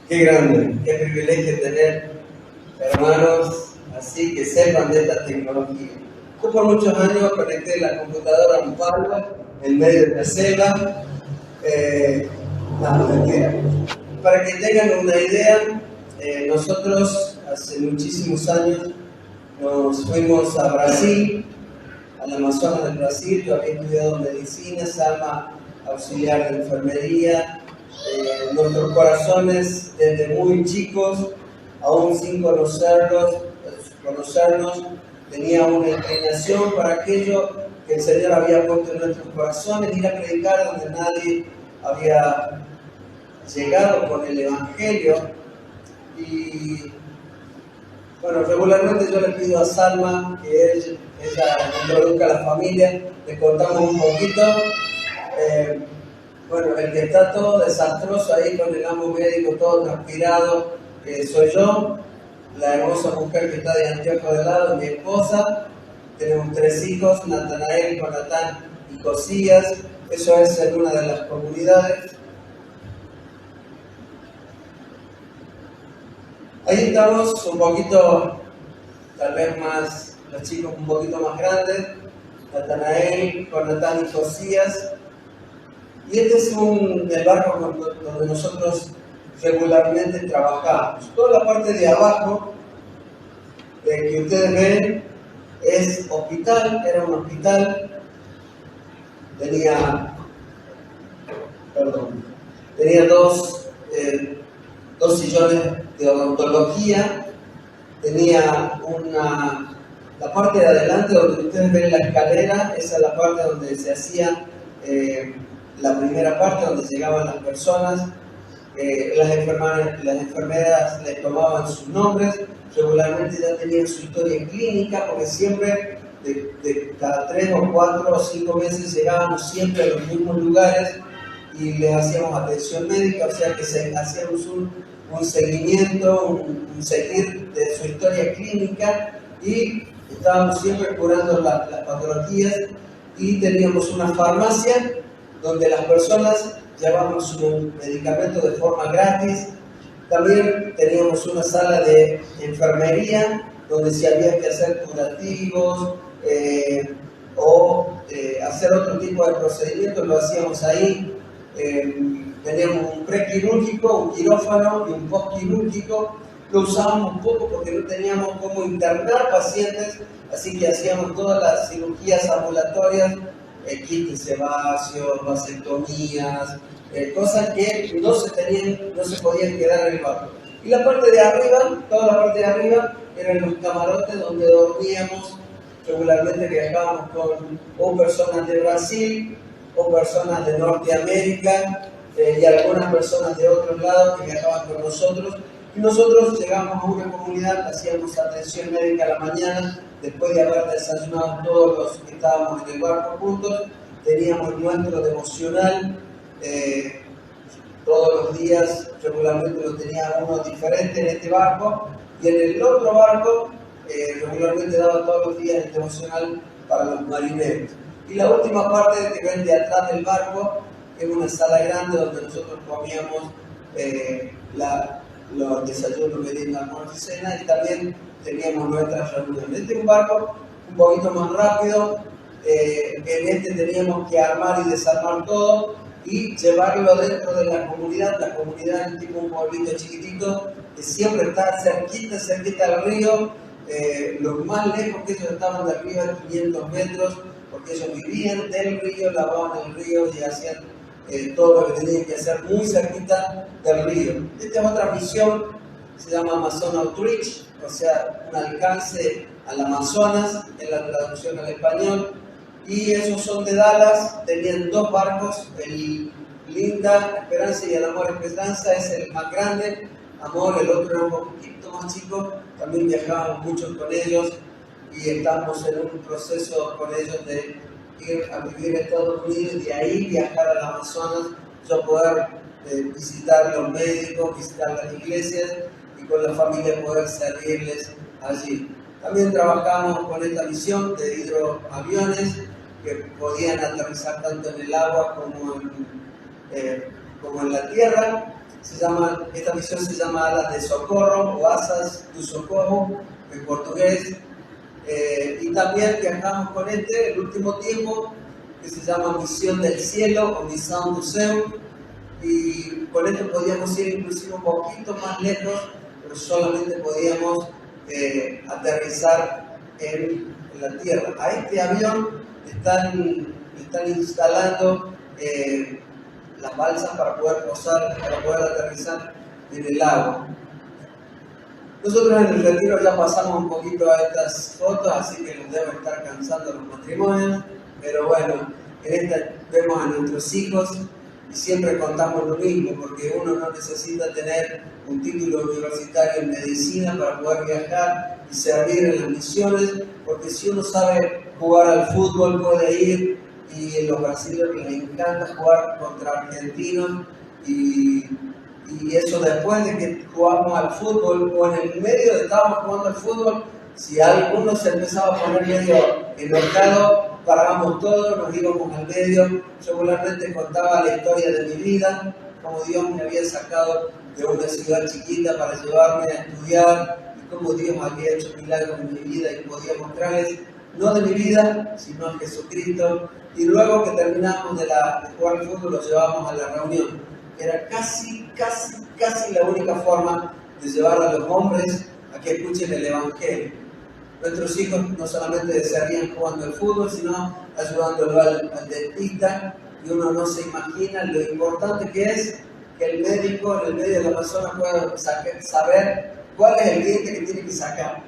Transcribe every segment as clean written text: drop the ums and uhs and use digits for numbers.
Qué grande, qué privilegio tener hermanos así que sepan de esta tecnología. Yo por muchos años conecté la computadora a un palo en medio de la selva. Mentira. Para que tengan una idea, nosotros hace muchísimos años nos fuimos a Brasil, al Amazonas del Brasil. Yo había estudiado medicina, Salma auxiliar de enfermería. Nuestros corazones desde muy chicos, aún sin conocernos, tenía una inclinación para aquello que el Señor había puesto en nuestros corazones, ir a predicar donde nadie había llegado con el Evangelio. Y bueno, regularmente yo le pido a Salma que ella introduzca a la familia, le contamos un poquito. Bueno, el que está todo desastroso ahí con el amo médico, todo transpirado, soy yo. La hermosa mujer que está de anteojo de lado, mi esposa. Tenemos 3 hijos, Natanael, Jonatán y Josías. Eso es en una de las comunidades. Ahí estamos un poquito, tal vez más, los chicos un poquito más grandes, Natanael, Jonatán y Josías. Y este es el barco donde nosotros regularmente trabajamos. Toda la parte de abajo que ustedes ven es hospital, era un hospital, tenía dos sillones de odontología, tenía la parte de adelante donde ustedes ven la escalera, esa es la parte donde se hacía la primera parte, donde llegaban las personas. Las enfermeras les tomaban sus nombres, regularmente ya tenían su historia clínica, porque siempre de cada 3 o 4 o 5 meses llegábamos siempre a los mismos lugares y les hacíamos atención médica, o sea que hacíamos un seguimiento, un seguir de su historia clínica, y estábamos siempre curando las patologías. Y teníamos una farmacia donde las personas llevábamos su medicamento de forma gratis. También teníamos una sala de enfermería donde si había que hacer curativos o hacer otro tipo de procedimientos, lo hacíamos ahí. Teníamos un prequirúrgico, un quirófano y un postquirúrgico. Lo usábamos un poco porque no teníamos cómo internar pacientes, así que hacíamos todas las cirugías ambulatorias, quistes sebáceos, vasectomías, cosas que no se podían quedar en el barco. Y la parte de arriba, toda la parte de arriba, eran los camarotes donde dormíamos. Regularmente viajábamos con o personas de Brasil o personas de Norteamérica y algunas personas de otros lados que viajaban con nosotros. Y nosotros llegamos a una comunidad, hacíamos atención médica a la mañana, después de haber desayunado todos los que estábamos en el barco juntos. Teníamos nuestro devocional todos los días, regularmente lo tenía uno diferente en este barco, y en el otro barco regularmente daba todos los días el devocional para los marineros. Y la última parte que ven de atrás del barco es una sala grande donde nosotros comíamos los desayunos, merienda, almuerzo y cena, y también teníamos nuestras reuniones. Este es un barco un poquito más rápido. En este teníamos que armar y desarmar todo y llevarlo dentro de la comunidad. La comunidad es tipo un pueblito chiquitito que siempre está cerquita al río. Lo más lejos que ellos estaban del río es 500 metros, porque ellos vivían del río, lavaban el río y hacían todo lo que tenían que hacer muy cerquita del río. Esta es otra misión, se llama Amazon Outreach, o sea, un alcance al Amazonas, en la traducción al español. Y esos son de Dallas, tenían 2 barcos, el Linda Esperanza y el Amor Esperanza es el más grande. Amor, el otro era un poquito más chico, también viajábamos mucho con ellos y estamos en un proceso con ellos de ir a vivir en Estados Unidos y de ahí viajar al Amazonas, yo poder visitar los médicos, visitar las iglesias y con la familia poder servirles allí. También trabajamos con esta misión de hidroaviones que podían aterrizar tanto en el agua como en la tierra. esta misión se llama Alas de Socorro o Asas do Socorro en portugués. Y también viajamos con el último tiempo, que se llama Misión del Cielo o Misión do Céu, y con esto podíamos ir inclusive un poquito más lejos, pero solamente podíamos aterrizar en la tierra. A este avión están instalando las balsas para poder posar, para poder aterrizar en el agua. Nosotros en el retiro ya pasamos un poquito a estas fotos, así que nos deben estar cansando los matrimonios, pero bueno, en esta vemos a nuestros hijos y siempre contamos lo mismo, porque uno no necesita tener un título universitario en medicina para poder viajar y servir en las misiones, porque si uno sabe jugar al fútbol puede ir, y a los brasileños les encanta jugar contra argentinos, y eso después de que jugamos al fútbol o en el medio de estábamos jugando al fútbol, si alguno se empezaba a poner medio enojado, parábamos todos, nos íbamos al medio. Yo regularmente contaba la historia de mi vida, cómo Dios me había sacado de una ciudad chiquita para llevarme a estudiar y cómo Dios había hecho milagros en mi vida y podía mostrarles, no de mi vida, sino a Jesucristo. Y luego que terminamos de jugar al fútbol, lo llevábamos a la reunión. Era casi la única forma de llevar a los hombres a que escuchen el Evangelio. Nuestros hijos no solamente seguían jugando al fútbol, sino ayudándolo al dentista, y uno no se imagina lo importante que es que el médico en el medio de la persona pueda saber cuál es el diente que tiene que sacar.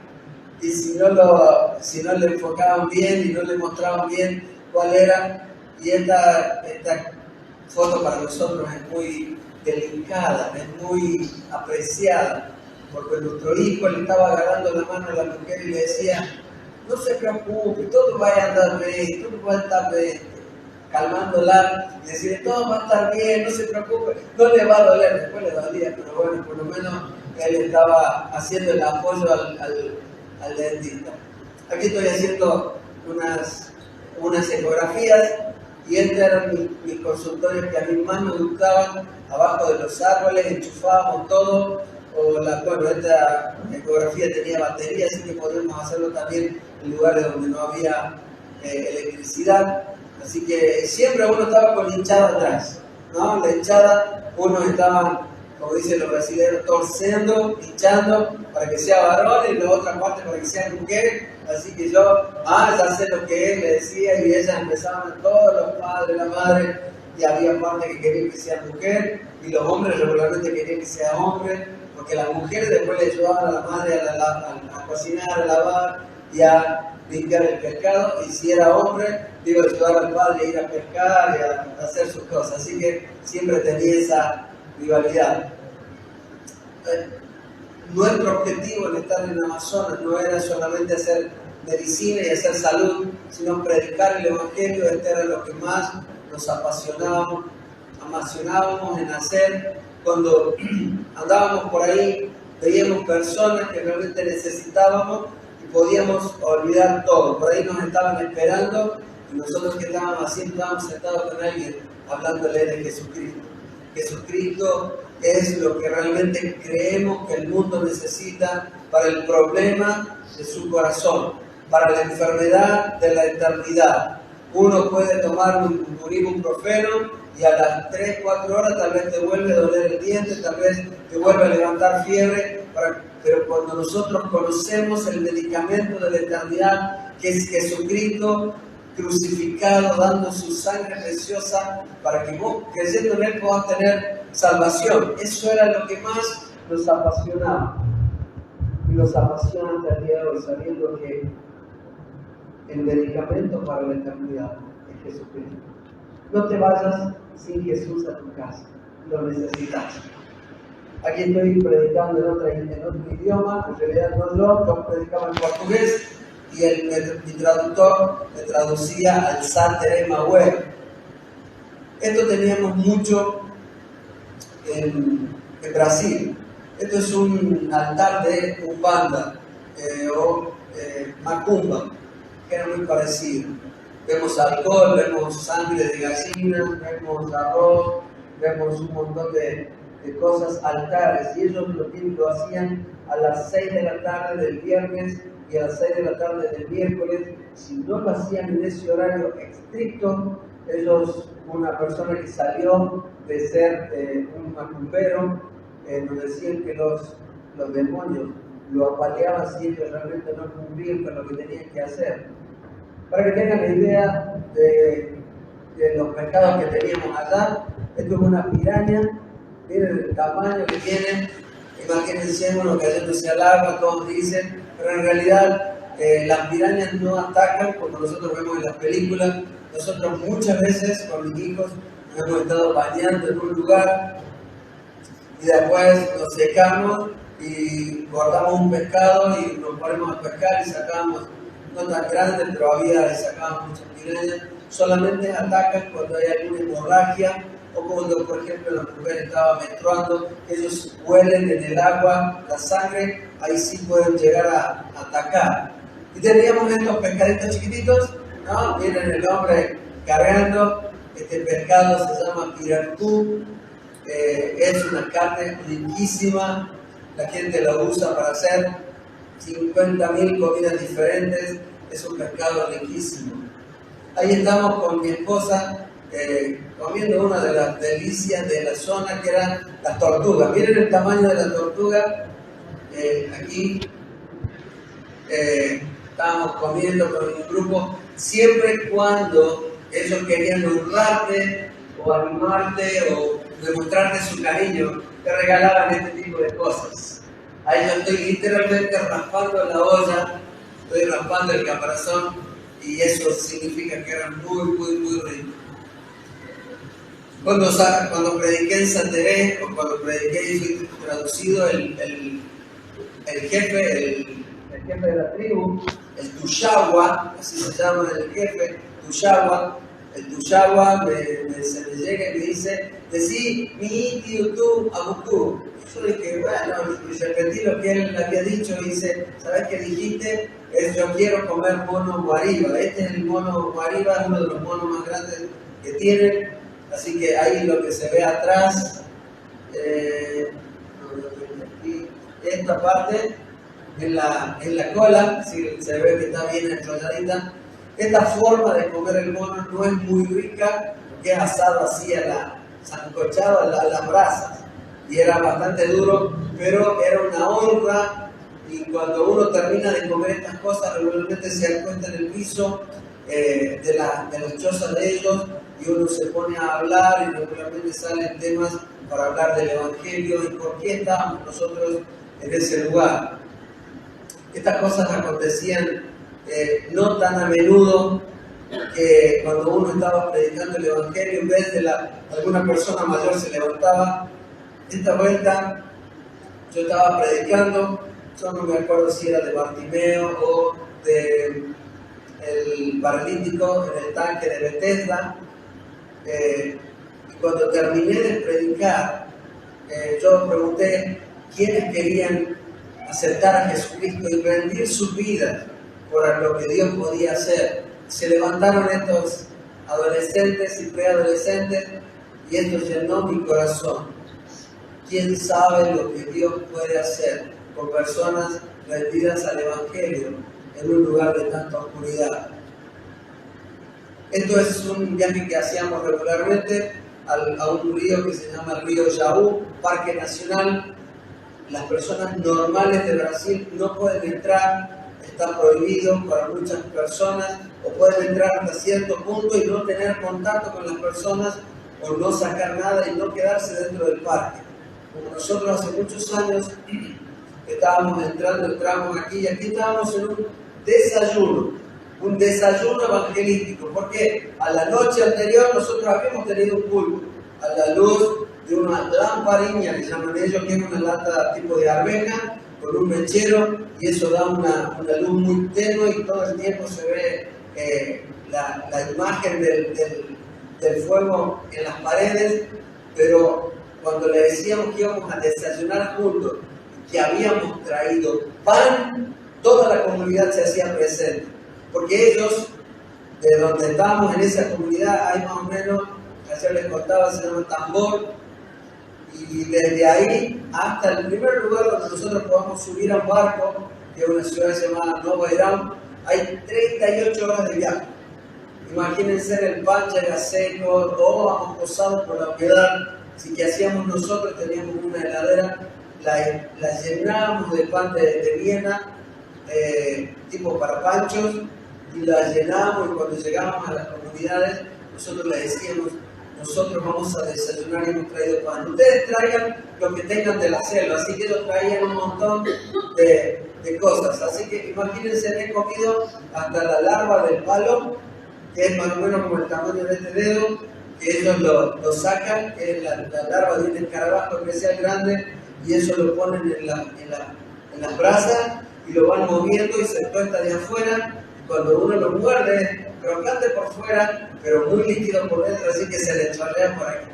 Y si no le enfocaban bien y no le mostraban bien cuál era, y esta foto para nosotros es muy delicada, es muy apreciada, porque nuestro hijo le estaba agarrando la mano a la mujer y le decía: no se preocupe, todo va a andar bien, todo va a estar bien, calmándola, y decirle: todo va a estar bien, no se preocupe, no le va a doler. Después le dolía, pero bueno, por lo menos él estaba haciendo el apoyo al dentista. Aquí estoy haciendo unas ecografías, y estos eran mis consultorios que a mí más me gustaban, abajo de los árboles, enchufábamos todo. Esta ecografía tenía batería, así que podíamos hacerlo también en lugares donde no había electricidad. Así que siempre uno estaba con la hinchada atrás, ¿no? La hinchada, uno estaba, como dicen los brasileños, torciendo, hinchando para que sea varón, y la otra parte para que sea mujer. Así que yo, ya sé lo que él le decía, y ellas empezaban, todos los padres, la madre, y había parte que querían que sea mujer, y los hombres regularmente querían que sea hombre, porque las mujeres después le ayudaban a la madre a cocinar, a lavar y a limpiar el pescado, y si era hombre, le iba a ayudar al padre a ir a pescar y a hacer sus cosas. Así que siempre tenía esa rivalidad. Nuestro objetivo en estar en Amazonas no era solamente hacer medicina y hacer salud, sino predicar el Evangelio. Este era lo que más nos apasionábamos en hacer. Cuando andábamos por ahí, veíamos personas que realmente necesitábamos y podíamos olvidar todo. Por ahí nos estaban esperando, y nosotros que estábamos haciendo, estábamos sentados con alguien hablándole de Jesucristo. Jesucristo es lo que realmente creemos que el mundo necesita para el problema de su corazón, para la enfermedad de la eternidad. Uno puede tomar un ibuprofeno y a las 3-4 horas tal vez te vuelve a doler el diente, tal vez te vuelve a levantar fiebre, pero cuando nosotros conocemos el medicamento de la eternidad, que es Jesucristo crucificado, dando su sangre preciosa para que vos, creyendo en Él, puedas tener salvación. Eso era lo que más nos apasionaba. Y nos apasiona hasta el día de hoy, sabiendo que el medicamento para la eternidad es Jesucristo. No te vayas sin Jesús a tu casa, lo necesitas. Aquí estoy predicando en otro idioma, en realidad yo predicaba en portugués, y mi traductor me traducía al Santer Emmanuel. Esto teníamos mucho en Brasil. Esto es un altar de Umbanda o Macumba, que era muy parecido. Vemos alcohol, vemos sangre de gallinas, vemos arroz, vemos un montón de de cosas, altares, y ellos lo hacían a las 6 de la tarde del viernes y a las 6 de la tarde del miércoles. Si no lo hacían en ese horario estricto, ellos, una persona que salió de ser un macumbero, nos decían que los demonios lo apaleaban si ellos realmente no cumplían con lo que tenían que hacer. Para que tengan la idea de los pescados que teníamos allá, esto es una piraña, miren el tamaño que tiene, imagínense uno cayéndose al agua, todos dicen, pero en realidad las pirañas no atacan como nosotros vemos en las películas. Nosotros muchas veces con mis hijos nos hemos estado bañando en un lugar y después nos secamos y guardamos un pescado y nos ponemos a pescar y sacamos, no tan grandes, pero había y sacamos muchas pirañas. Solamente atacan cuando hay alguna hemorragia o cuando, por ejemplo, la mujer estaba menstruando, ellos huelen en el agua la sangre, ahí sí pueden llegar a atacar. Y teníamos estos pescaditos chiquititos, ¿no? Miren el hombre cargando, este pescado se llama piracú, es una carne riquísima, la gente lo usa para hacer 50.000 comidas diferentes, es un pescado riquísimo. Ahí estamos con mi esposa comiendo una de las delicias de la zona que eran las tortugas. Miren el tamaño de la tortuga, aquí estábamos comiendo con un grupo, siempre y cuando ellos querían honrarte o animarte o demostrarte su cariño, te regalaban este tipo de cosas. Ahí yo estoy literalmente raspando la olla, estoy raspando el caparazón y eso significa que eran muy ricos. Cuando prediqué en Santeré o cuando prediqué y fui traducido, el jefe de la tribu, el Tushagua, así se llama el jefe, Tushagua, el Tushagua se me llega y me dice, decí, mi iti utu abutu. Yo le dije, bueno, y repetí lo que él había dicho y dice, ¿sabes qué dijiste? Yo quiero comer mono guariba. Este es el mono guariba, uno de los monos más grandes que tienen. Así que ahí lo que se ve atrás, esta parte en la cola, se ve que está bien enrolladita. Esta forma de comer el mono no es muy rica, porque es asado así sancochado a las brasas, y era bastante duro, pero era una honra, y cuando uno termina de comer estas cosas, regularmente se acuesta en el piso de las chozas de ellos, y uno se pone a hablar, y regularmente salen temas para hablar del Evangelio, y por qué estábamos nosotros en ese lugar. Estas cosas acontecían no tan a menudo, que cuando uno estaba predicando el Evangelio, en vez de alguna persona mayor se levantaba. Esta vuelta yo estaba predicando, yo no me acuerdo si era de Bartimeo o de el paralítico en el tanque de Bethesda, y cuando terminé de predicar, yo pregunté quiénes querían aceptar a Jesucristo y rendir sus vidas por lo que Dios podía hacer. Se levantaron estos adolescentes y preadolescentes y esto llenó mi corazón. ¿Quién sabe lo que Dios puede hacer con personas rendidas al Evangelio en un lugar de tanta oscuridad? Esto es un viaje que hacíamos regularmente a un río que se llama el río Jaú, Parque Nacional. Las personas normales de Brasil no pueden entrar, está prohibido para muchas personas, o pueden entrar hasta cierto punto y no tener contacto con las personas, o no sacar nada y no quedarse dentro del parque. Como nosotros hace muchos años entramos aquí y aquí estábamos en un desayuno evangelístico, porque a la noche anterior nosotros habíamos tenido un culto a la luz de una lamparilla, que llaman ellos, que es una lata tipo de arveja, con un mechero, y eso da una luz muy tenue y todo el tiempo se ve la imagen del fuego en las paredes. Pero cuando le decíamos que íbamos a desayunar juntos, que habíamos traído pan, toda la comunidad se hacía presente, porque ellos, de donde estábamos en esa comunidad, hay más o menos, ayer les contaba, se llama Tambor, Y desde ahí hasta el primer lugar donde nosotros podamos subir a un barco, que es una ciudad llamada Nova Irán, hay 38 horas de viaje. Imagínense, el pan ya era seco, todos acosados por la humedad. Así que hacíamos nosotros, teníamos una heladera, la llenábamos de pan de Viena, tipo para panchos, y la llenábamos, y cuando llegábamos a las comunidades, nosotros les decíamos, nosotros vamos a desayunar y hemos traído pan. Ustedes traigan lo que tengan de la selva, así que ellos traían un montón de cosas. Así que imagínense, he comido hasta la larva del palo, que es más o menos como el tamaño de este dedo, que ellos lo sacan, que es la larva de un escarabajo especial grande, y eso lo ponen en las brasas y lo van moviendo y se tuesta de afuera. Cuando uno lo muerde, crocante por fuera, pero muy líquido por dentro, así que se le chorrea por aquí.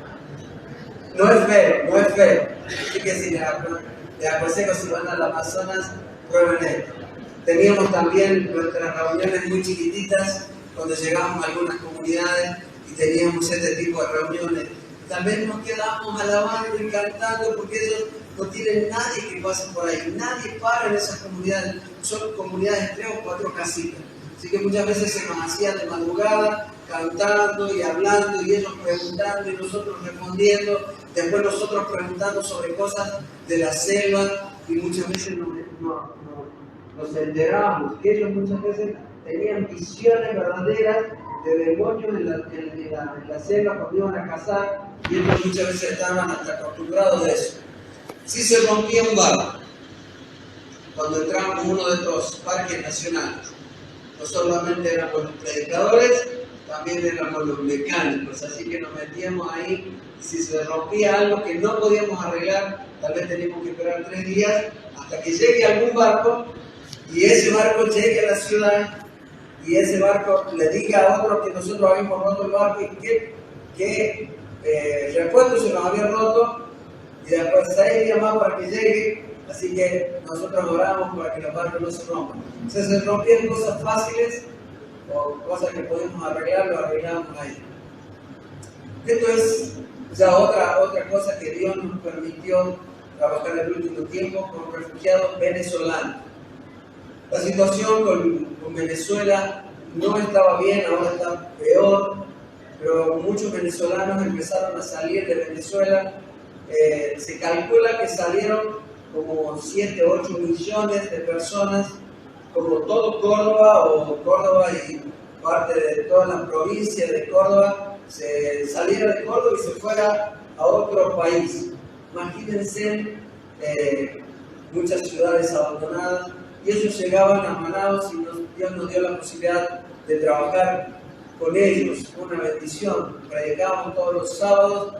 No es feo, no es feo. Así que si les aconsejo, si van al Amazonas, prueben esto. Teníamos también nuestras reuniones muy chiquititas cuando llegábamos a algunas comunidades y teníamos este tipo de reuniones. También nos quedábamos alabando y cantando porque ellos no tienen nadie que pase por ahí, nadie para en esas comunidades. Son comunidades de 3 o 4 casitas. Así que muchas veces se nos hacía de madrugada, cantando y hablando, y ellos preguntando y nosotros respondiendo. Después nosotros preguntando sobre cosas de la selva, y muchas veces nos enterábamos que ellos muchas veces tenían visiones verdaderas de demonios en la selva cuando iban a cazar, y ellos muchas veces estaban hasta acostumbrados de eso. Si se rompía un barco, cuando entrábamos en uno de estos parques nacionales, no solamente éramos los predicadores, también éramos los mecánicos, así que nos metíamos ahí. Si se rompía algo que no podíamos arreglar, tal vez teníamos que esperar 3 días hasta que llegue algún barco, y ese barco llegue a la ciudad, y ese barco le diga a otro que nosotros habíamos roto el barco y que repuesto se nos había roto, y después 6 días más para que llegue. Así que nosotros oramos para que los barcos no se rompan. Si se rompían cosas fáciles o cosas que podemos arreglar, lo arreglamos ahí. Esto es ya otra cosa que Dios nos permitió trabajar en el último tiempo con refugiados venezolanos. La situación con Venezuela no estaba bien, ahora está peor, pero muchos venezolanos empezaron a salir de Venezuela. Se calcula que salieron como 7 o 8 millones de personas, como todo Córdoba y parte de toda la provincia de Córdoba, se saliera de Córdoba y se fuera a otro país. Imagínense muchas ciudades abandonadas, y ellos llegaban a Manaos, y Dios nos dio la posibilidad de trabajar con ellos. Fue una bendición. Predicábamos todos los sábados,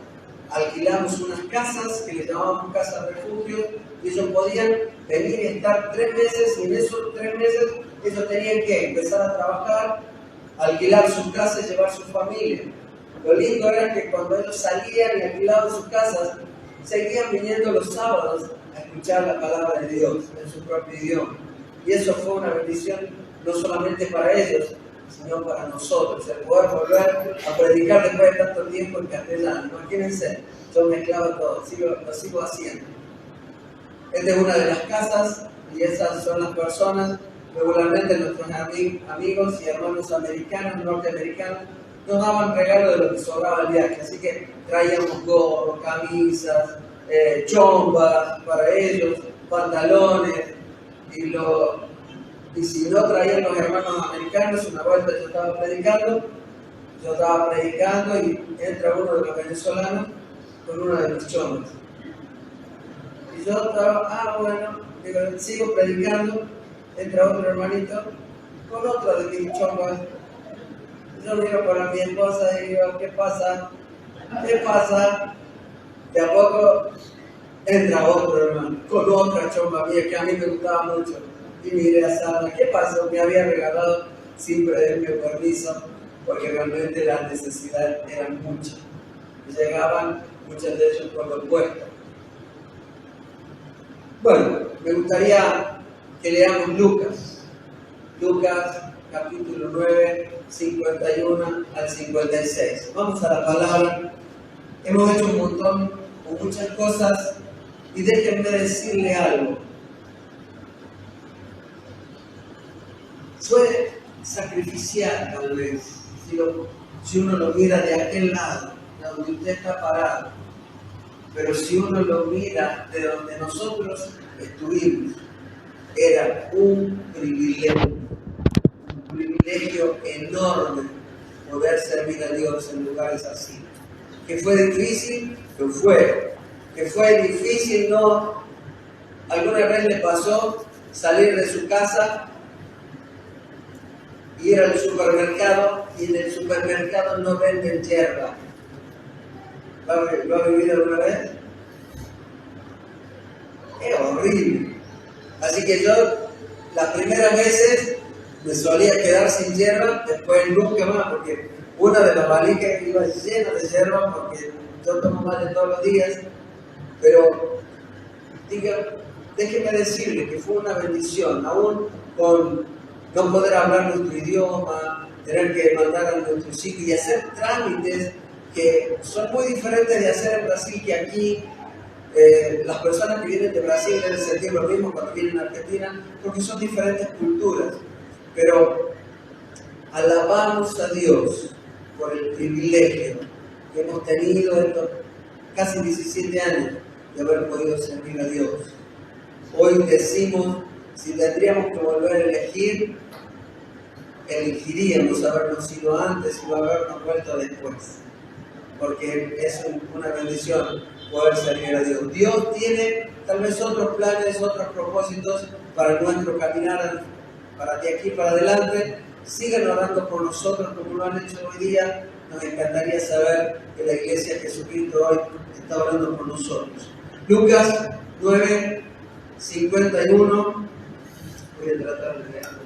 alquilamos unas casas que les llamábamos casas refugio, y ellos podían venir y estar 3 meses, y en esos 3 meses ellos tenían que empezar a trabajar, alquilar sus casas y llevar su familia. Lo lindo era que cuando ellos salían y alquilaban sus casas, seguían viniendo los sábados a escuchar la palabra de Dios en su propio idioma. Y eso fue una bendición no solamente para ellos, sino para nosotros, el poder volver a predicar después de tanto tiempo en castellano. Imagínense, yo mezclaba todo, lo sigo haciendo. Esta es una de las casas, y esas son las personas. Regularmente nuestros amigos y hermanos americanos, norteamericanos, nos daban regalo de lo que sobraba el viaje, así que traíamos gorros, camisas, chombas para ellos, pantalones, y si no traían los hermanos americanos. Una vuelta yo estaba predicando y entra uno de los venezolanos con una de mis chombas. Y yo estaba, bueno, digo, sigo predicando, entra otro hermanito con otra de mis chombas. Yo miro para mi esposa y digo, ¿qué pasa? ¿Qué pasa? De a poco entra otro hermano con otra chomba mía que a mí me gustaba mucho. Y miré a Sara, ¿qué pasó? Me había regalado sin pedirme permiso, porque realmente las necesidades eran muchas. Llegaban muchas de ellos por lo puesto. Bueno, me gustaría que leamos Lucas. Lucas capítulo 9, 51 al 56. Vamos a la palabra. Hemos hecho un con muchas cosas, y déjenme decirle algo. Fue sacrificial tal vez, si uno lo mira de aquel lado, de donde usted está parado. Pero si uno lo mira de donde nosotros estuvimos, era un privilegio enorme poder servir a Dios en lugares así. ¿Que fue difícil? Lo fue. ¿Que fue difícil? No. ¿Alguna vez le pasó salir de su casa, ir al supermercado y en el supermercado no venden hierba? ¿Lo ha vivido alguna vez? Es horrible. Así que yo, las primeras veces, me solía quedar sin hierba, después nunca más, porque una de las valijas iba llena de hierba, porque yo tomo más de todos los días. Pero, déjeme decirle que fue una bendición, aún con no poder hablar nuestro idioma, tener que mandar a nuestros hijos y hacer trámites que son muy diferentes de hacer en Brasil que aquí. Las personas que vienen de Brasil deben sentir lo mismo cuando vienen a Argentina, porque son diferentes culturas. Pero alabamos a Dios por el privilegio que hemos tenido estos casi 17 años de haber podido servir a Dios. Hoy decimos, si tendríamos que volver a elegir, elegiríamos habernos ido antes y no habernos vuelto después, porque es una bendición poder servir a Dios. Dios tiene tal vez otros planes, otros propósitos para nuestro caminar, para de aquí para adelante. Sigan orando por nosotros como lo han hecho hoy día. Nos encantaría saber que la Iglesia de Jesucristo hoy está orando por nosotros. Lucas 9:51. Voy a tratar de leerlo.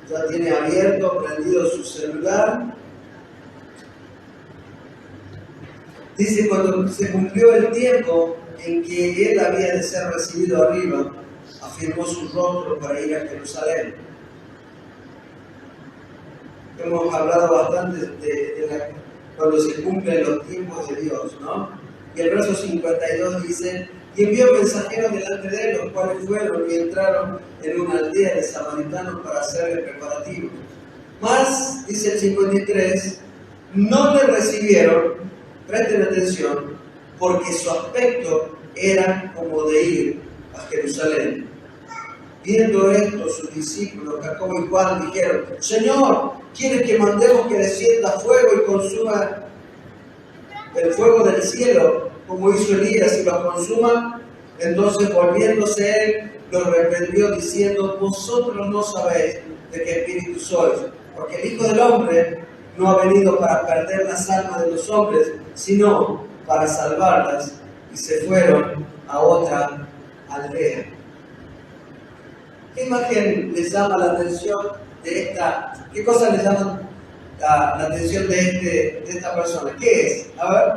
Ya tiene abierto, prendido su celular. Dice, cuando se cumplió el tiempo en que él había de ser recibido arriba, afirmó su rostro para ir a Jerusalén. Hemos hablado bastante de cuando se cumplen los tiempos de Dios, ¿no? Y el verso 52 dice, y envió mensajeros delante de él, los cuales fueron y entraron en una aldea de samaritanos para hacerle preparativos. Mas, dice el 53, no le recibieron, presten atención, porque su aspecto era como de ir a Jerusalén. Viendo esto, sus discípulos, Jacobo y Juan, dijeron, Señor, ¿quieres que mandemos que descienda fuego y consuma el fuego del cielo, como hizo Elías, y lo consuma? Entonces, volviéndose él, los reprendió diciendo, vosotros no sabéis de qué espíritu sois, porque el Hijo del Hombre no ha venido para perder las almas de los hombres, sino para salvarlas. Y se fueron a otra aldea. ¿Qué imagen les llama la atención de esta? ¿Qué cosa les llama la atención de esta persona? ¿Qué es? A ver,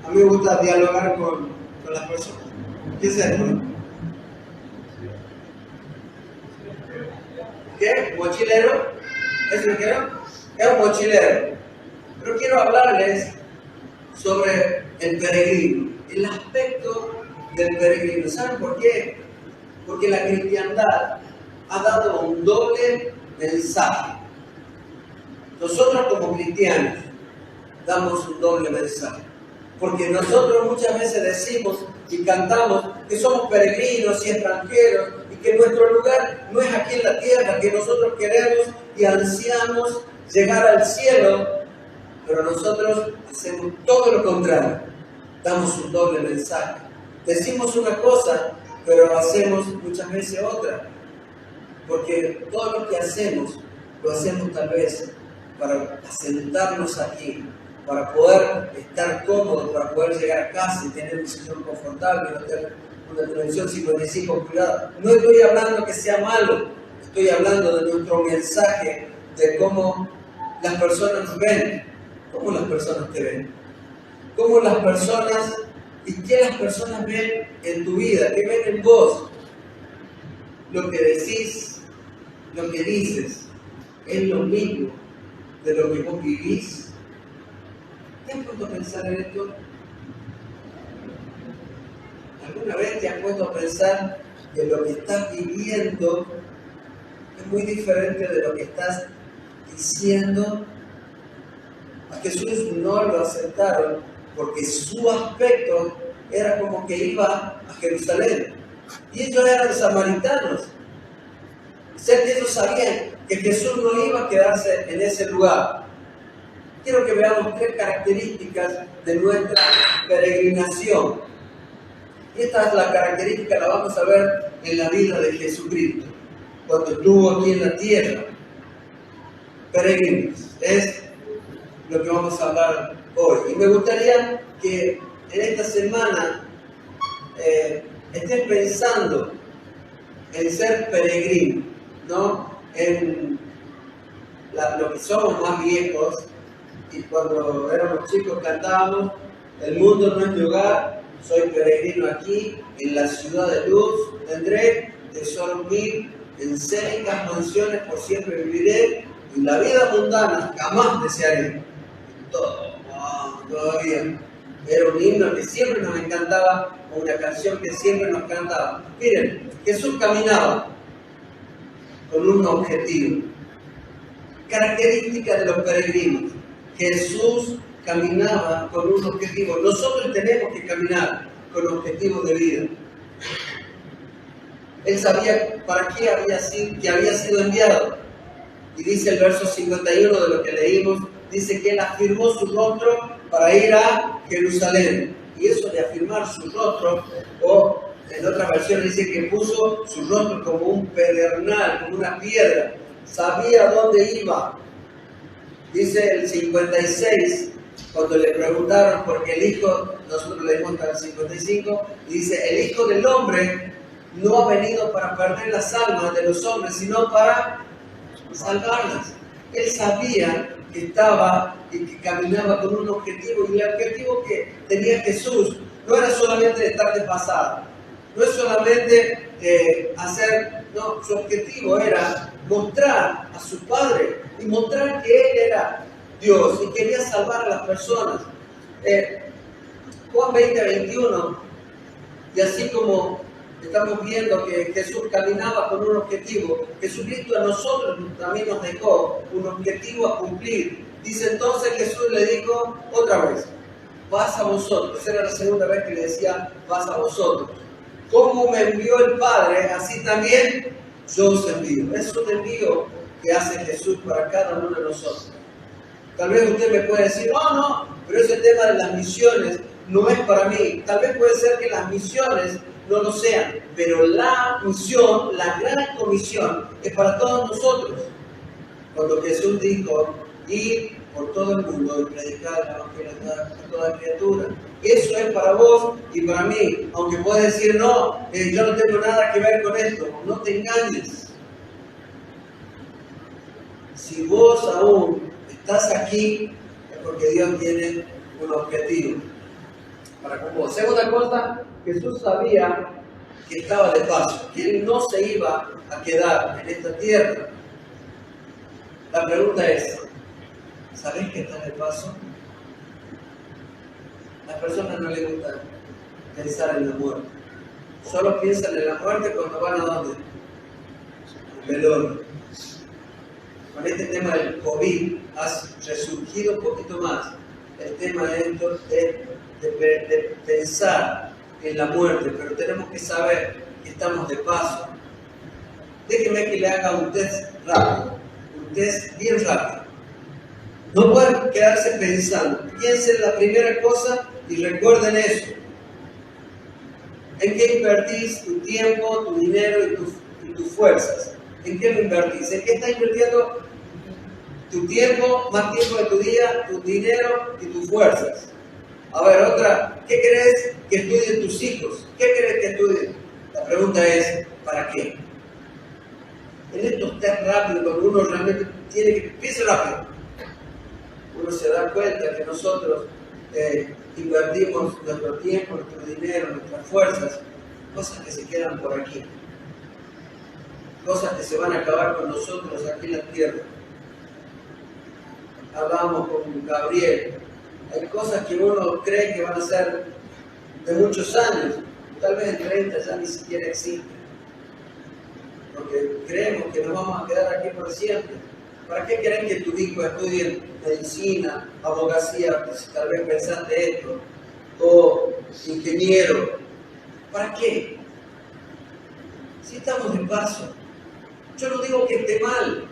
a mí me gusta dialogar con las personas. ¿Qué es esto? ¿Qué? ¿Mochilero? ¿Es lo que era? Es un mochilero. Pero quiero hablarles sobre el peregrino, el aspecto del peregrino. ¿Saben por qué? Porque la cristiandad ha dado un doble mensaje. Nosotros como cristianos damos un doble mensaje. Porque nosotros muchas veces decimos y cantamos que somos peregrinos y extranjeros y que nuestro lugar no es aquí en la tierra, que nosotros queremos y ansiamos llegar al cielo, pero nosotros hacemos todo lo contrario. Damos un doble mensaje. Decimos una cosa, pero hacemos muchas veces otra, porque todo lo que hacemos, lo hacemos tal vez para asentarnos aquí, para poder estar cómodos, para poder llegar a casa y tener un sillón confortable, no tener una televisión 55 pulgadas. No estoy hablando que sea malo, estoy hablando de nuestro mensaje, de cómo las personas nos ven, cómo las personas te ven, cómo las personas ¿Y qué las personas ven en tu vida? ¿Qué ven en vos? Lo que decís, lo que dices, ¿es lo mismo de lo que vos vivís? ¿Te has puesto a pensar en esto? ¿Alguna vez te has puesto a pensar que lo que estás viviendo es muy diferente de lo que estás diciendo? A Jesús no lo aceptaron porque su aspecto era como que iba a Jerusalén. Y ellos eran samaritanos. O sea que ellos sabían que Jesús no iba a quedarse en ese lugar. Quiero que veamos 3 características de nuestra peregrinación. Y esta es la característica, la vamos a ver en la vida de Jesucristo, cuando estuvo aquí en la tierra. Peregrinos, es lo que vamos a hablar hoy. Y me gustaría que en esta semana estés pensando en ser peregrino, ¿no? En lo que somos más viejos, y cuando éramos chicos cantábamos: el mundo no es mi hogar, soy peregrino aquí, en la ciudad de luz, tendré tesoro mil, en cénicas mansiones por siempre viviré, y la vida mundana jamás desearé. Todo, todavía. Era un himno que siempre nos encantaba, o una canción que siempre nos cantaba. Miren, Jesús caminaba con un objetivo. Característica de los peregrinos: Jesús caminaba con un objetivo. Nosotros tenemos que caminar con objetivos de vida. Él sabía para qué había sido enviado. Y dice el verso 51 de lo que leímos, dice que él afirmó su rostro para ir a Jerusalén. Y eso de afirmar su rostro, o en otra versión dice que puso su rostro como un pedernal, como una piedra. Sabía dónde iba. Dice el 56, cuando le preguntaron, porque el Hijo, nosotros leímos hasta el 55, y dice: el Hijo del Hombre no ha venido para perder las almas de los hombres, sino para salvarlas. Él sabía que estaba y que caminaba con un objetivo, y el objetivo que tenía Jesús no era solamente estar de pasada, no es solamente no, su objetivo era mostrar a su Padre y mostrar que Él era Dios y quería salvar a las personas. Juan 20:21, y así como estamos viendo que Jesús caminaba con un objetivo, Jesucristo a nosotros también nos dejó un objetivo a cumplir. Dice entonces Jesús le dijo otra vez: vas a vosotros. Era la segunda vez que le decía: vas a vosotros. Como me envió el Padre, así también yo os envío. Es un envío que hace Jesús para cada uno de nosotros. Tal vez usted me puede decir: no, pero ese tema de las misiones no es para mí. Tal vez puede ser que las misiones no lo sean, pero la misión, la gran comisión, es para todos nosotros. Cuando Jesús dijo: ir por todo el mundo y predicar el evangelio a toda criatura. Eso es para vos y para mí. Aunque puedes decir: no, yo no tengo nada que ver con esto. No te engañes. Si vos aún estás aquí, es porque Dios tiene un objetivo para con vos. Segunda cosa, Jesús sabía que estaba de paso, que Él no se iba a quedar en esta tierra. La pregunta es: ¿sabés que estás de paso? A las personas no les gusta pensar en la muerte. Solo piensan en la muerte cuando van a ¿dónde? Al velorio. Con este tema del COVID ha resurgido un poquito más el tema de pensar en la muerte, pero tenemos que saber que estamos de paso. Déjeme que le haga un test rápido, un test bien rápido. No pueden quedarse pensando. Piensen la primera cosa y recuerden eso. ¿En qué invertís tu tiempo, tu dinero y tus fuerzas? ¿En qué lo invertís? ¿En qué estás invirtiendo tu tiempo, más tiempo de tu día, tu dinero y tus fuerzas? A ver, otra. ¿Qué querés que estudien tus hijos? ¿Qué querés que estudien? La pregunta es: ¿para qué? En estos test rápidos, cuando uno realmente tiene que piense rápido, uno se da cuenta que nosotros invertimos nuestro tiempo, nuestro dinero, nuestras fuerzas, cosas que se quedan por aquí, cosas que se van a acabar con nosotros aquí en la tierra. Hablamos con Gabriel, hay cosas que uno cree que van a ser de muchos años, tal vez en 30 ya ni siquiera existen, porque creemos que nos vamos a quedar aquí por siempre. ¿Para qué creen que tu hijo estudie medicina, abogacía, pues, tal vez pensaste esto, o ingeniero? ¿Para qué? Si estamos de paso. Yo no digo que esté mal,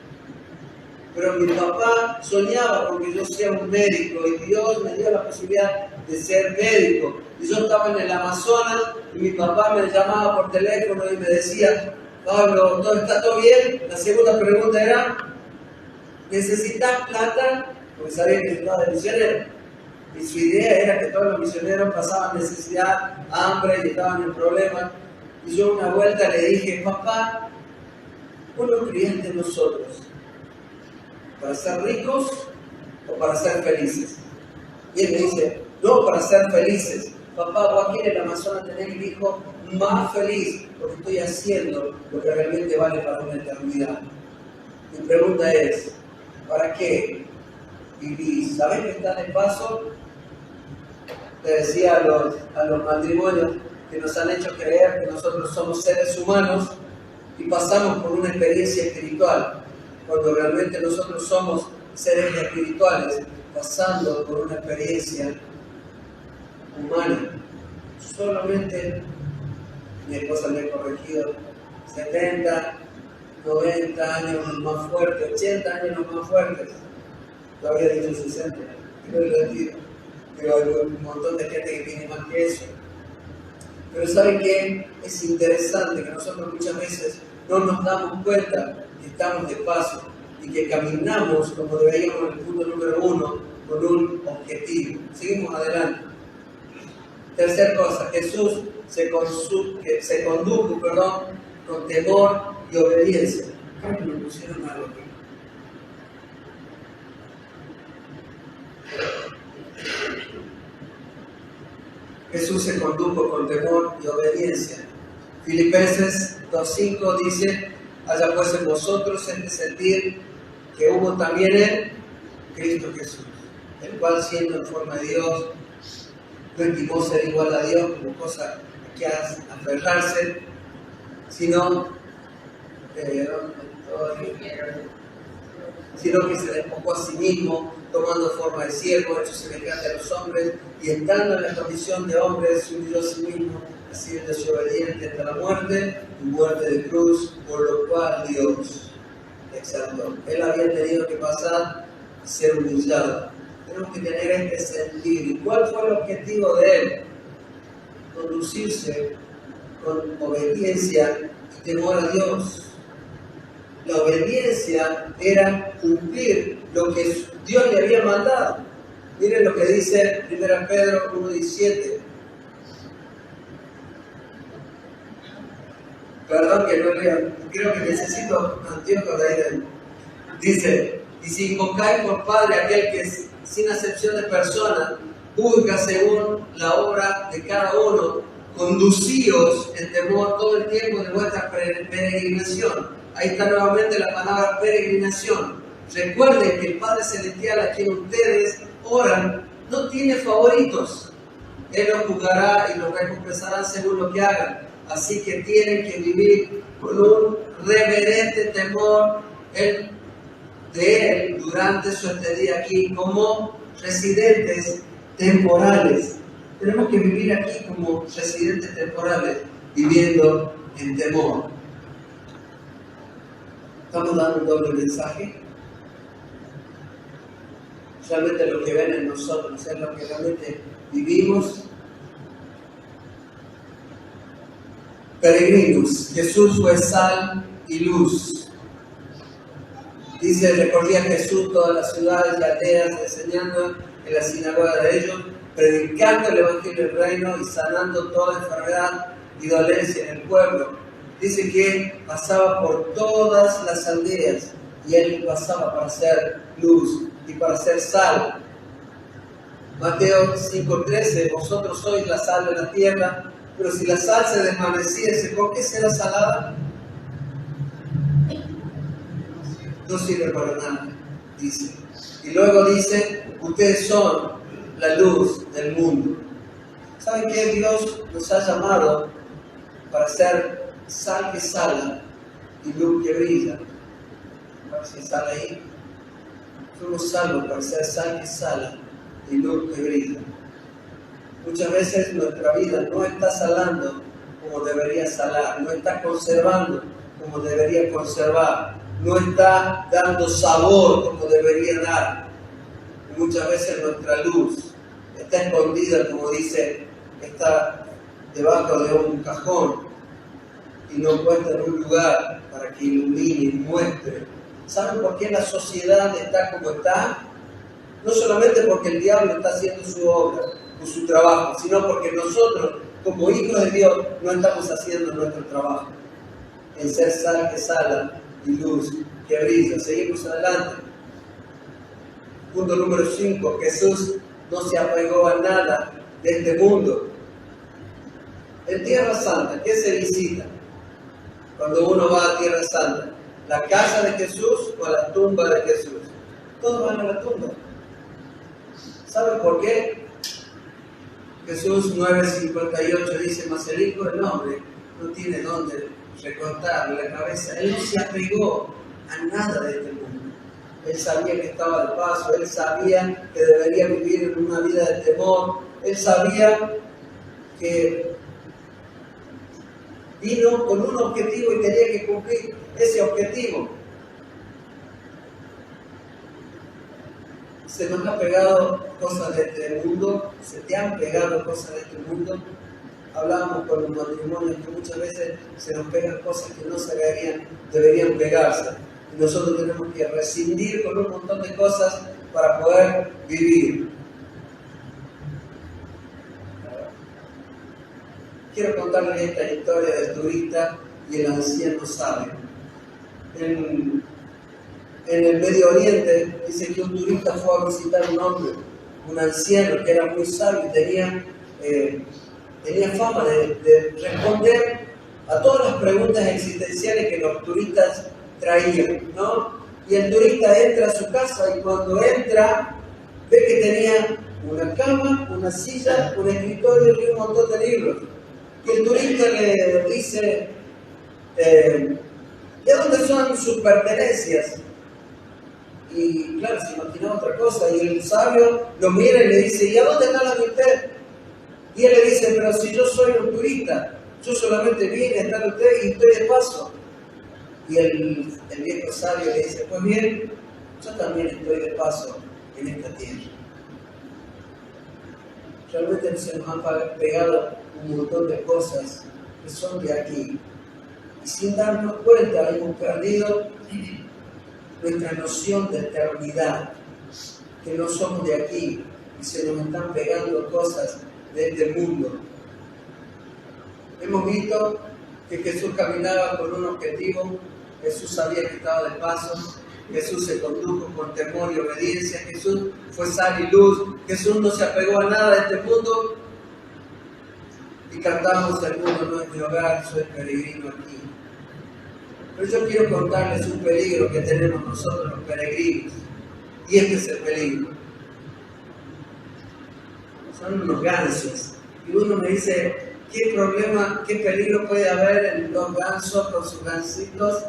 pero mi papá soñaba con que yo sea un médico y Dios me dio la posibilidad de ser médico. Y yo estaba en el Amazonas y mi papá me llamaba por teléfono y me decía: Pablo, ¿está todo bien? La segunda pregunta era: ¿necesitas plata? Porque sabía que estaba de misionero. Y su idea era que todos los misioneros pasaban necesidad, hambre y estaban en problemas. Y yo una vuelta le dije: papá, ¿vos no creíste en nosotros para ser ricos o para ser felices? Y él me dice: no, para ser felices. Papá, vos aquí en el Amazonas tenés el hijo más feliz, porque estoy haciendo lo que realmente vale para una eternidad. Mi pregunta es: ¿para qué vivís? ¿Sabés que estás de paso? Te decía a los matrimonios que nos han hecho creer que nosotros somos seres humanos y pasamos por una experiencia espiritual, cuando realmente nosotros somos seres espirituales pasando por una experiencia humana. Solamente, mi esposa me ha corregido, 70, 90 años más fuertes, 80 años más fuertes. Yo había dicho 60, pero hay un montón de gente que tiene más que eso. Pero ¿saben qué? Es interesante que nosotros muchas veces no nos damos cuenta que estamos de paso y que caminamos como deberíamos en el punto número 1, con un objetivo. Seguimos adelante. Tercer cosa, Jesús se condujo con temor y obediencia. Creo que me pusieron algo aquí. Jesús se condujo con temor y obediencia. Filipenses 2:5 dice: haya pues en vosotros este sentir que hubo también en Cristo Jesús, el cual siendo en forma de Dios, no estimó ser igual a Dios como cosa que aferrarse, sino que se despojó a sí mismo, tomando forma de siervo, hecho semejante a los hombres, y estando en la condición de hombre, se humilló a sí mismo, haciéndose obediente hasta la muerte, y muerte de cruz, por lo cual Dios exaltó. Él había tenido que pasar y ser humillado. Tenemos que tener este sentido. ¿Y cuál fue el objetivo de él? Conducirse con obediencia y temor a Dios. La obediencia era cumplir lo que Dios le había mandado. Miren lo que dice 1 Pedro 1:17. Perdón que no lea, creo que necesito anteojos de ahí. Dice: y si invocáis por Padre aquel que es sin acepción de personas, juzga según la obra de cada uno, conducíos en temor todo el tiempo de vuestra peregrinación. Ahí está nuevamente la palabra peregrinación. Recuerden que el Padre Celestial a quien ustedes oran no tiene favoritos. Él los juzgará y los recompensará según lo que hagan. Así que tienen que vivir con un reverente temor de Él durante su estadía aquí como residentes temporales. Tenemos que vivir aquí como residentes temporales, viviendo en temor. ¿Estamos dando un doble mensaje? Realmente lo que ven en nosotros es lo que realmente vivimos. Peregrinos, Jesús fue sal y luz. Dice: recorría Jesús todas las ciudades y aldeas, enseñando en la sinagoga de ellos, predicando el evangelio del reino y sanando toda enfermedad y dolencia en el pueblo. Dice que pasaba por todas las aldeas y él pasaba para ser luz y para ser sal. Mateo 5:13, vosotros sois la sal de la tierra, pero si la sal se desvaneciese, ¿con qué será salada? No sirve para nada, dice. Y luego dice, ustedes son la luz del mundo. ¿Saben qué? Dios nos ha llamado para ser sal que sala y luz que brilla. Para que sale ahí. Somos salvos para ser sal que sala y luz que brilla. Muchas veces nuestra vida no está salando como debería salar, no está conservando como debería conservar, no está dando sabor como debería dar. Y muchas veces nuestra luz está escondida, como dice, está debajo de un cajón y no puesta en un lugar para que ilumine y muestre. ¿Saben por qué la sociedad está como está? No solamente porque el diablo está haciendo su obra o su trabajo, sino porque nosotros, como hijos de Dios, no estamos haciendo nuestro trabajo en ser sal que sala y luz que brilla. Seguimos adelante. Punto número 5. Jesús no se apegó a nada de este mundo. En Tierra Santa, ¿qué se visita cuando uno va a Tierra Santa? ¿La casa de Jesús o la tumba de Jesús? Todos van a la tumba. ¿Saben por qué? Jesús 9:58 dice, mas el Hijo del Hombre no tiene dónde recortar la cabeza. Él no se apegó a nada de este mundo. Él sabía que estaba de paso, él sabía que debería vivir en una vida de temor, él sabía que vino con un objetivo y tenía que cumplir ese objetivo. Se nos han pegado cosas de este mundo, se te han pegado cosas de este mundo. Hablábamos con los matrimonios que muchas veces se nos pegan cosas que no deberían pegarse. Y nosotros tenemos que rescindir con un montón de cosas para poder vivir. Quiero contarles esta historia del turista y el anciano sabio. En el Medio Oriente dice que un turista fue a visitar un hombre, un anciano que era muy sabio y tenía fama de responder a todas las preguntas existenciales que los turistas traían, ¿no? Y el turista entra a su casa y cuando entra ve que tenía una cama, una silla, un escritorio y un montón de libros. Y el turista le dice, ¿de dónde son sus pertenencias? Y claro, se imaginaba otra cosa. Y el sabio lo mira y le dice, ¿y a dónde está la de usted? Y él le dice, pero si yo soy un turista, yo solamente vine a estar con usted y estoy de paso. Y el viejo sabio le dice, pues bien, yo también estoy de paso en esta tierra. Realmente se nos han pegado un montón de cosas que son de aquí. Y sin darnos cuenta hemos perdido nuestra noción de eternidad, que no somos de aquí y se nos están pegando cosas de este mundo. Hemos visto que Jesús caminaba con un objetivo, Jesús sabía que estaba de paso, Jesús se condujo con temor y obediencia, Jesús fue sal y luz, Jesús no se apegó a nada de este mundo y cantamos el mundo no es mi hogar, soy peregrino aquí. Pero yo quiero contarles un peligro que tenemos nosotros los peregrinos. Y este es el peligro. Son unos gansos. Y uno me dice, ¿qué problema, qué peligro puede haber en los gansos con sus gansitos?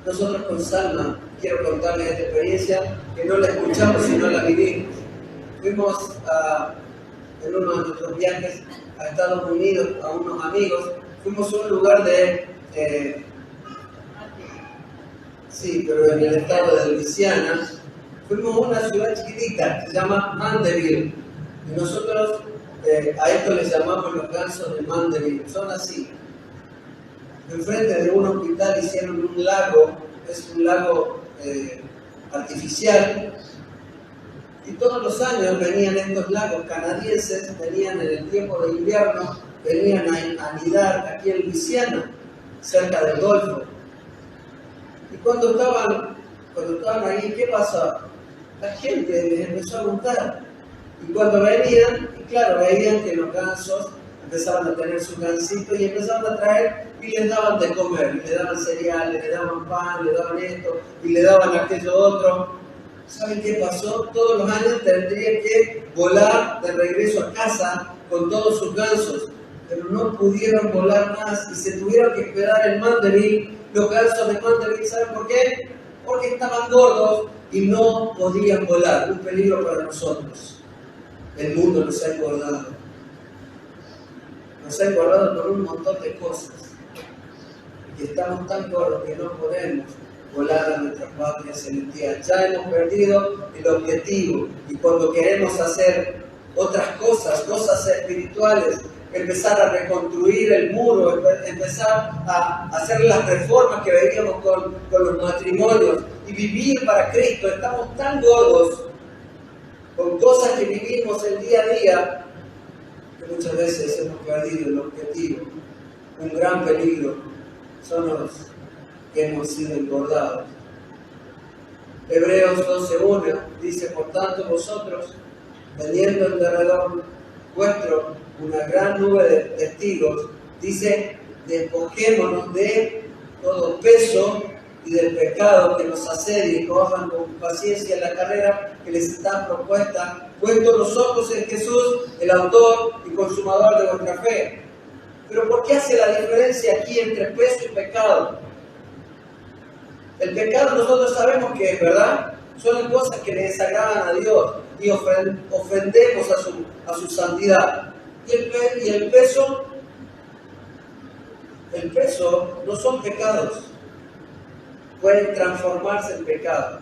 Nosotros con Salma, quiero contarles esta experiencia que no la escuchamos sino la vivimos. Fuimos en uno de nuestros viajes a Estados Unidos a unos amigos. Fuimos a un lugar sí, pero en el estado de Luisiana. Fuimos a una ciudad chiquitita, se llama Mandeville. Y nosotros a esto les llamamos los gansos de Mandeville. Son así. Enfrente de un hospital hicieron un lago, es un lago artificial. Y todos los años venían estos lagos canadienses, venían en el tiempo de invierno, venían a anidar aquí en Luisiana, cerca del Golfo. Y cuando estaban ahí, ¿qué pasaba? la gente les empezó a gustar. Y cuando venían, y claro, veían que los gansos empezaban a tener su gansito y empezaban a traer y les daban de comer, y le daban cereales, le daban pan, le daban esto y le daban aquello otro. ¿Saben qué pasó? Todos los años tendrían que volar de regreso a casa con todos sus gansos, pero no pudieron volar más y se tuvieron que esperar en Mandeville. Los gansos de Mandeville, ¿saben por qué? Porque estaban gordos y no podían volar. Un peligro para nosotros. El mundo nos ha engordado. Nos ha engordado por un montón de cosas. Y estamos tan gordos que no podemos volar a nuestra patria celestial. Ya hemos perdido el objetivo. Y cuando queremos hacer otras cosas, cosas espirituales, empezar a reconstruir el muro, empezar a hacer las reformas que veíamos con los matrimonios y vivir para Cristo, estamos tan gordos con cosas que vivimos el día a día que muchas veces hemos perdido el objetivo. Un gran peligro son los que hemos sido engordados. Hebreos 12:1 dice: por tanto vosotros, teniendo en derredor vuestro una gran nube de testigos, dice: despojémonos de todo peso y del pecado que nos asedia y corran con paciencia la carrera que les está propuesta, puestos los ojos en Jesús, el autor y consumador de vuestra fe. Pero ¿por qué hace la diferencia aquí entre peso y pecado? El pecado nosotros sabemos que es, ¿verdad? Son las cosas que le desagradan a Dios y ofendemos a su santidad. Y el peso no son pecados, pueden transformarse en pecado,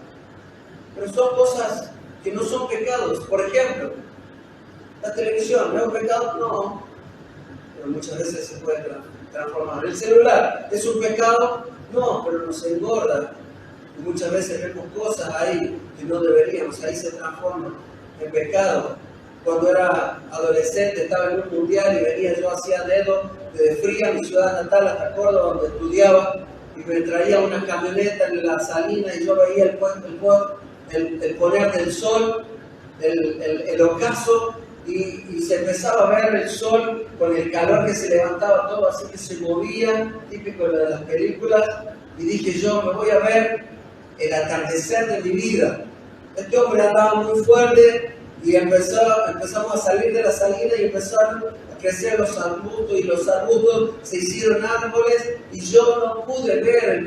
pero son cosas que no son pecados. Por ejemplo, la televisión, ¿no es un pecado? No, pero muchas veces se puede transformar. El celular, ¿es un pecado? No, pero nos engorda. Y muchas veces vemos cosas ahí que no deberíamos, ahí se transforman en pecado. Cuando era adolescente estaba en un mundial y venía, yo hacía dedo de fría a mi ciudad natal hasta Córdoba, donde estudiaba, y me traía una camioneta en la salina y yo veía el poner del sol, el ocaso, y se empezaba a ver el sol con el calor que se levantaba todo, así que se movía, típico de las películas, y dije yo, me voy a ver el atardecer de mi vida. Este hombre andaba muy fuerte y empezamos a salir de la salina y empezaron a crecer los arbustos, y los arbustos se hicieron árboles y yo no pude ver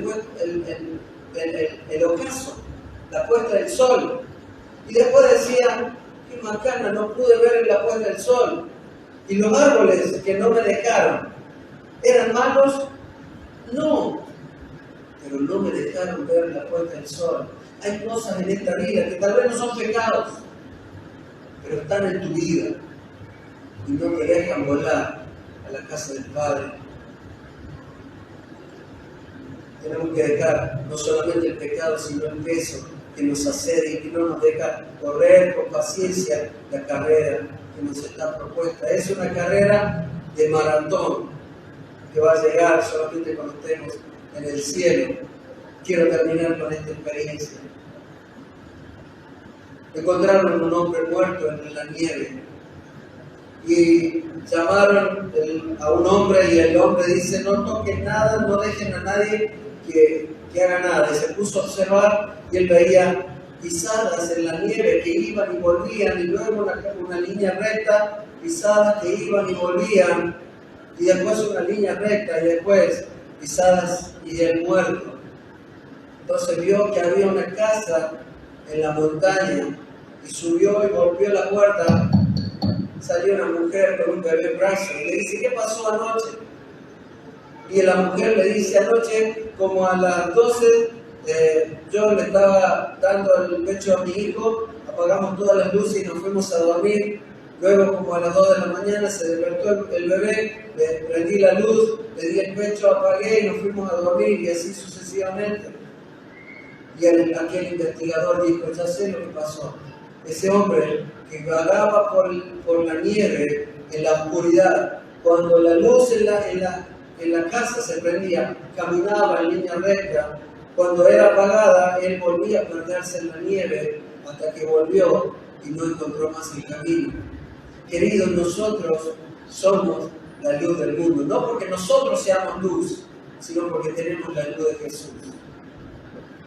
el ocaso, la puesta del sol. Y después decía, qué macana, no pude ver la puesta del sol. Y los árboles que no me dejaron, ¿eran malos? No, pero no me dejaron ver la puesta del sol. Hay cosas en esta vida que tal vez no son pecados, pero están en tu vida y no te dejan volar a la casa del Padre. Tenemos que dejar no solamente el pecado, sino el peso que nos asedia y que no nos deja correr con paciencia la carrera que nos está propuesta. Es una carrera de maratón que va a llegar solamente cuando estemos en el cielo. Quiero terminar con esta experiencia. Encontraron un hombre muerto en la nieve y llamaron a un hombre y el hombre dice: no toquen nada, no dejen a nadie que haga nada. Y se puso a observar y él veía pisadas en la nieve que iban y volvían, y luego una línea recta, pisadas que iban y volvían, y después una línea recta, y después pisadas y el muerto. Entonces vio que había una casa en la montaña y subió y golpeó la puerta. Salió una mujer con un bebé en brazos y le dice: ¿qué pasó anoche? Y la mujer le dice: anoche como a las 12 yo le estaba dando el pecho a mi hijo, apagamos todas las luces y nos fuimos a dormir. Luego como a las 2 de la mañana se despertó el bebé, le prendí la luz, le di el pecho, apagué y nos fuimos a dormir, y así sucesivamente. Y aquel investigador dijo: ya sé lo que pasó. Ese hombre que vagaba por la nieve, en la oscuridad, cuando la luz en la casa se prendía, caminaba en línea recta. Cuando era apagada, él volvía a perderse en la nieve hasta que volvió y no encontró más el camino. Queridos, nosotros somos la luz del mundo, no porque nosotros seamos luz, sino porque tenemos la luz de Jesús.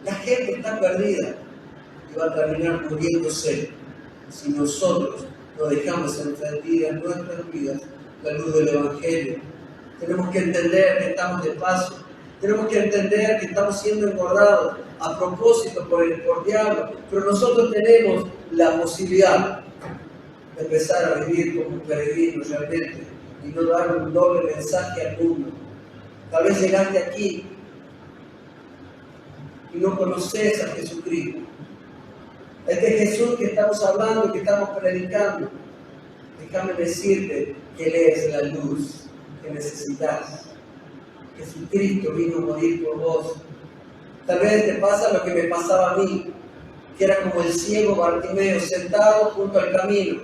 La gente está perdida y va a terminar muriéndose si nosotros no dejamos encendida en nuestras vidas la luz del Evangelio. Tenemos que entender que estamos de paso, tenemos que entender que estamos siendo engordados a propósito por diablo, pero nosotros tenemos la posibilidad de empezar a vivir como un peregrino realmente y no dar un doble mensaje al mundo. Tal vez llegaste aquí y no conoces a Jesucristo. Este Jesús que estamos hablando, que estamos predicando, déjame decirte que Él es la luz que necesitas. Jesucristo vino a morir por vos. Tal vez te pasa lo que me pasaba a mí, que era como el ciego Bartimeo sentado junto al camino.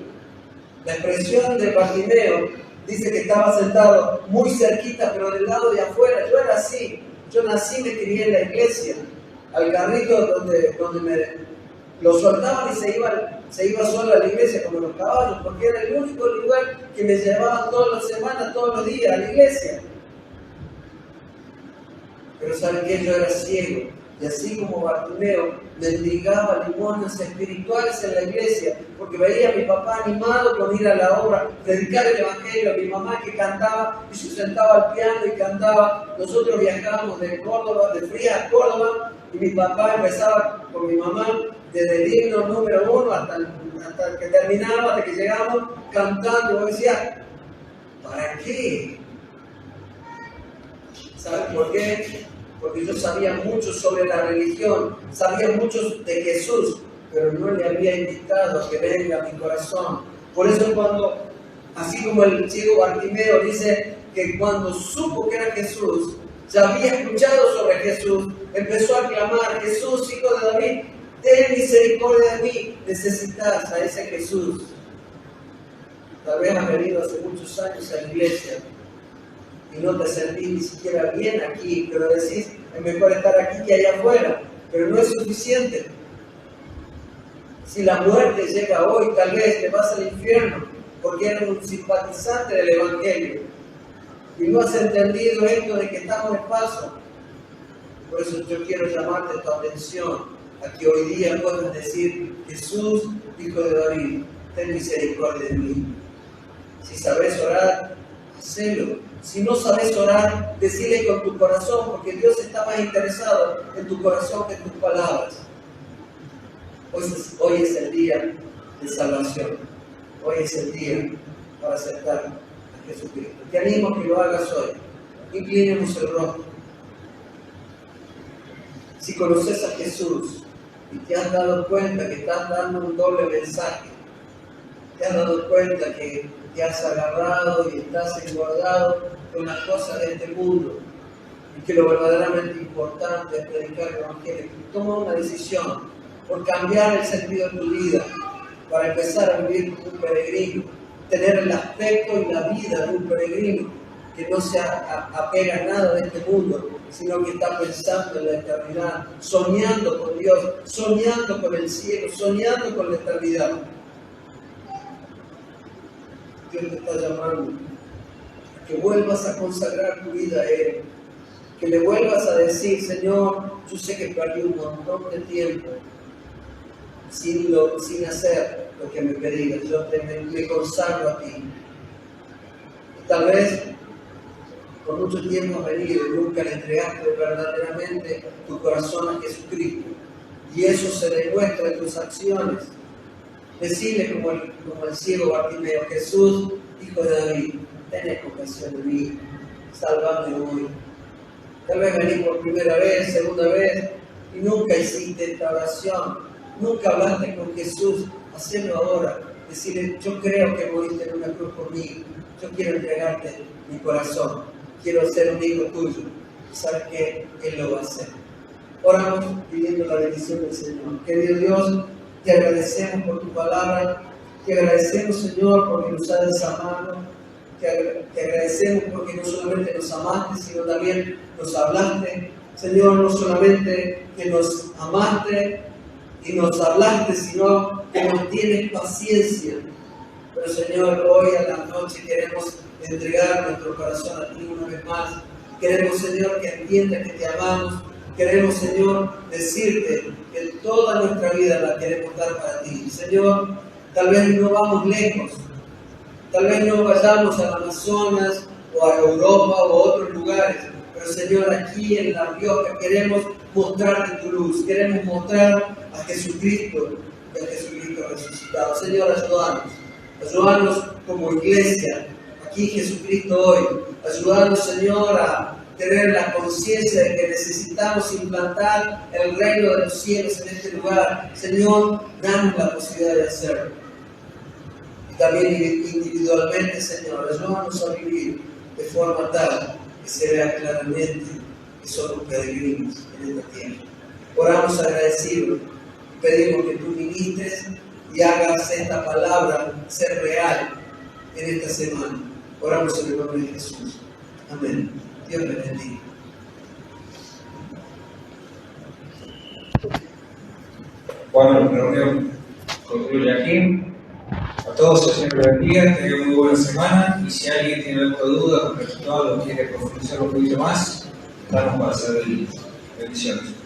La expresión de Bartimeo dice que estaba sentado muy cerquita, pero del lado de afuera. Yo era así. Yo nací, me crié en la iglesia, al carrito donde lo soltaban y se iba solo a la iglesia como los caballos, porque era el único lugar que me llevaban todas las semanas, todos los días a la iglesia. Pero ¿saben qué? Yo era ciego. Y así como Bartimeo, mendigaba limosnas espirituales en la iglesia, porque veía a mi papá animado con ir a la obra, predicar el Evangelio, a mi mamá que cantaba, y yo sentaba al piano y cantaba. Nosotros viajábamos de Córdoba, de Fría a Córdoba, y mi papá empezaba con mi mamá desde el himno número 1 hasta que terminaba, hasta que llegamos, cantando. Y yo decía, ¿para qué? ¿Saben por qué? Porque yo sabía mucho sobre la religión, sabía mucho de Jesús, pero no le había invitado a que venga a mi corazón. Por eso cuando, así como el ciego Bartimeo dice que cuando supo que era Jesús, ya había escuchado sobre Jesús, empezó a clamar, Jesús, hijo de David, ten misericordia de mí, necesitas a ese Jesús. Tal vez has venido hace muchos años a la iglesia y no te sentís ni siquiera bien aquí, pero decís, es mejor estar aquí que allá afuera, pero no es suficiente. Si la muerte llega hoy, tal vez te vas al infierno, porque eres un simpatizante del Evangelio, y no has entendido esto de que estamos de paso. Por eso yo quiero llamarte tu atención, a que hoy día puedas decir, Jesús, hijo de David, ten misericordia de mí. Si sabes orar, hacelo. Si no sabes orar, decile con tu corazón, porque Dios está más interesado en tu corazón que en tus palabras. Hoy es el día de salvación. Hoy es el día para aceptar a Jesucristo. Te animo a que lo hagas hoy. Inclinemos el rostro. Si conoces a Jesús y te has dado cuenta que estás dando un doble mensaje, te has dado cuenta que te has agarrado y estás engordado con las cosas de este mundo y que lo verdaderamente importante es predicar el Evangelio, toma una decisión por cambiar el sentido de tu vida para empezar a vivir como un peregrino, tener el aspecto y la vida de un peregrino que no se apega a nada de este mundo, sino que está pensando en la eternidad, soñando con Dios, soñando con el cielo, soñando con la eternidad. Dios te está llamando a que vuelvas a consagrar tu vida a Él, que le vuelvas a decir, Señor, yo sé que perdí un montón de tiempo sin hacer lo que me pedías, yo me consagro a ti. Y tal vez por mucho tiempo has venido y nunca le entregaste verdaderamente tu corazón a Jesucristo, y eso se demuestra en tus acciones. Decirle como el ciego Bartimeo, Jesús, hijo de David, ten compasión de mí, sálvame hoy. Tal vez venís por primera vez, segunda vez, y nunca hiciste esta oración, nunca hablaste con Jesús. Hacelo ahora, decirle, yo creo que moriste en una cruz por mí, yo quiero entregarte mi corazón, quiero ser un hijo tuyo. ¿Sabes qué? Él lo va a hacer. Oramos pidiendo la bendición del Señor. Querido Dios, te agradecemos por tu palabra, te agradecemos, Señor, porque nos has desamado, te agradecemos porque no solamente nos amaste, sino también nos hablaste. Señor, no solamente que nos amaste y nos hablaste, sino que nos tienes paciencia. Pero Señor, hoy a la noche queremos entregar nuestro corazón a ti una vez más. Queremos, Señor, que entiendas que te amamos. Queremos, Señor, decirte que toda nuestra vida la queremos dar para ti. Señor, tal vez no vamos lejos. Tal vez no vayamos al Amazonas o a Europa o a otros lugares. Pero Señor, aquí en La Rioja queremos mostrarte tu luz. Queremos mostrar a Jesucristo y a Jesucristo resucitado. Señor, ayúdanos. Ayúdanos como iglesia, aquí Jesucristo hoy. Ayúdanos, Señor, a tener la conciencia de que necesitamos implantar el reino de los cielos en este lugar. Señor, danos la posibilidad de hacerlo. Y también individualmente, Señor, ayúdanos a vivir de forma tal que se vea claramente que somos peregrinos en esta tierra. Oramos agradecidos y pedimos que tú ministres y hagas esta palabra ser real en esta semana. Oramos en el nombre de Jesús. Amén. Dios les bendiga. Bueno, la reunión concluye aquí. A todos el Señor les bendiga, tengan muy buena semana. Y si alguien tiene alguna duda con respecto a algo, quiere profundizar un poquito más, estamos para servirles. Bendiciones.